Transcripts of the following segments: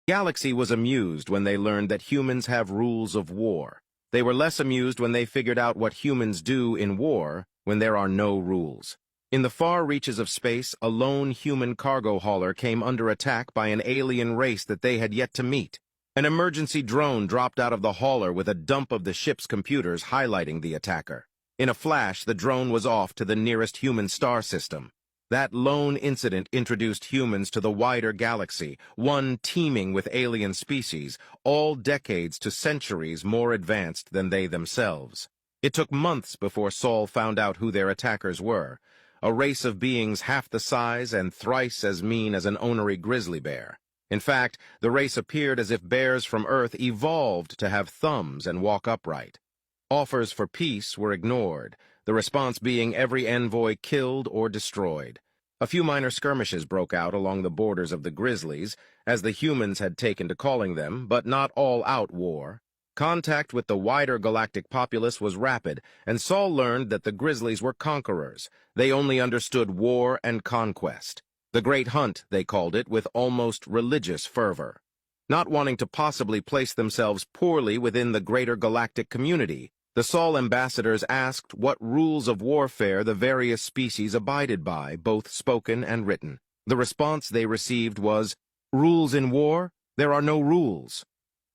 Galaxy was amused when they learned that humans have rules of war. They were less amused when they figured out what humans do in war when there are no rules. In the far reaches of space, a lone human cargo hauler came under attack by an alien race that they had yet to meet. An emergency drone dropped out of the hauler with a dump of the ship's computers highlighting the attacker. In a flash, the drone was off to the nearest human star system. That lone incident introduced humans to the wider galaxy, one teeming with alien species, all decades to centuries more advanced than they themselves. It took months before Saul found out who their attackers were, a race of beings half the size and thrice as mean as an ornery grizzly bear. In fact, the race appeared as if bears from Earth evolved to have thumbs and walk upright. Offers for peace were ignored, the response being every envoy killed or destroyed. A few minor skirmishes broke out along the borders of the Grizzlies, as the humans had taken to calling them, but not all-out war. Contact with the wider galactic populace was rapid, and Saul learned that the Grizzlies were conquerors. They only understood war and conquest. The Great Hunt, they called it, with almost religious fervor. Not wanting to possibly place themselves poorly within the greater galactic community, the Saul ambassadors asked what rules of warfare the various species abided by, both spoken and written. The response they received was, "Rules in war? There are no rules."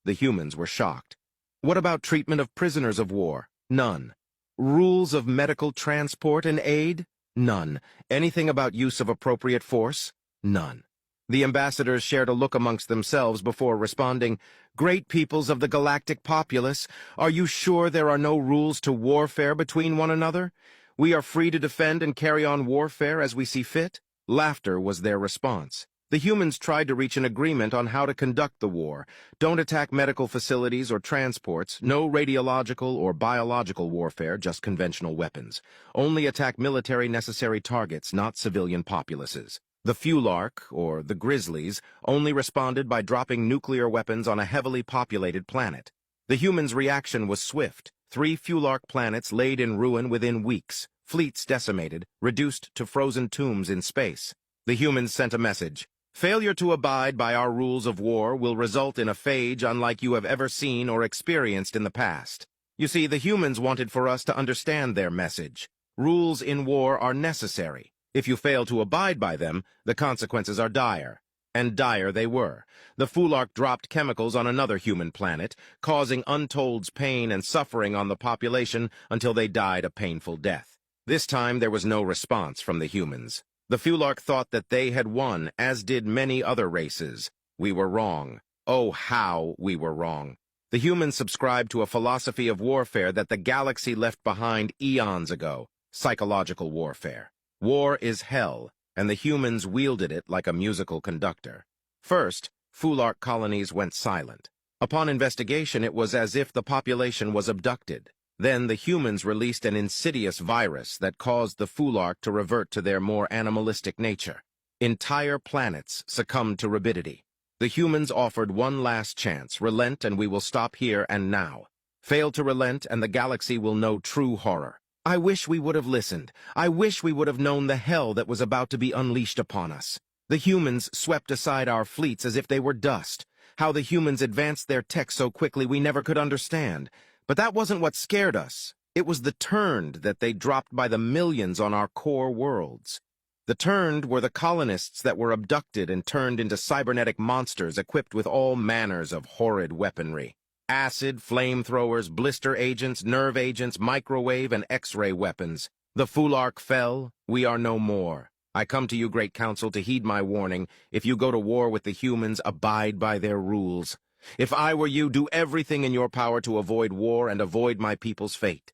The humans were shocked. What about treatment of prisoners of war? None. Rules of medical transport and aid? None. Anything about use of appropriate force? None. The ambassadors shared a look amongst themselves before responding, "Great peoples of the galactic populace, are you sure there are no rules to warfare between one another? We are free to defend and carry on warfare as we see fit?" Laughter was their response. The humans tried to reach an agreement on how to conduct the war. Don't attack medical facilities or transports, no radiological or biological warfare, just conventional weapons. Only attack military necessary targets, not civilian populaces. The Fulark, or the Grizzlies, only responded by dropping nuclear weapons on a heavily populated planet. The humans' reaction was swift. 3 Fulark planets laid in ruin within weeks, fleets decimated, reduced to frozen tombs in space. The humans sent a message. "Failure to abide by our rules of war will result in a phage unlike you have ever seen or experienced in the past." You see, the humans wanted for us to understand their message. Rules in war are necessary. If you fail to abide by them, the consequences are dire. And dire they were. The Fulark dropped chemicals on another human planet, causing untold pain and suffering on the population until they died a painful death. This time there was no response from the humans. The Fulark thought that they had won, as did many other races. We were wrong. Oh, how we were wrong. The humans subscribed to a philosophy of warfare that the galaxy left behind eons ago, psychological warfare. War is hell, and the humans wielded it like a musical conductor. First, Fulark colonies went silent. Upon investigation, it was as if the population was abducted. Then the humans released an insidious virus that caused the Fulark to revert to their more animalistic nature. Entire planets succumbed to rabidity. The humans offered one last chance: relent and we will stop here and now. Fail to relent and the galaxy will know true horror. I wish we would have listened. I wish we would have known the hell that was about to be unleashed upon us. The humans swept aside our fleets as if they were dust. How the humans advanced their tech so quickly we never could understand. But that wasn't what scared us. It was the Turned that they dropped by the millions on our core worlds. The Turned were the colonists that were abducted and turned into cybernetic monsters equipped with all manners of horrid weaponry. Acid, flamethrowers, blister agents, nerve agents, microwave, and X-ray weapons. The Fulark fell. We are no more. I come to you, Great Council, to heed my warning. If you go to war with the humans, abide by their rules. If I were you, do everything in your power to avoid war and avoid my people's fate.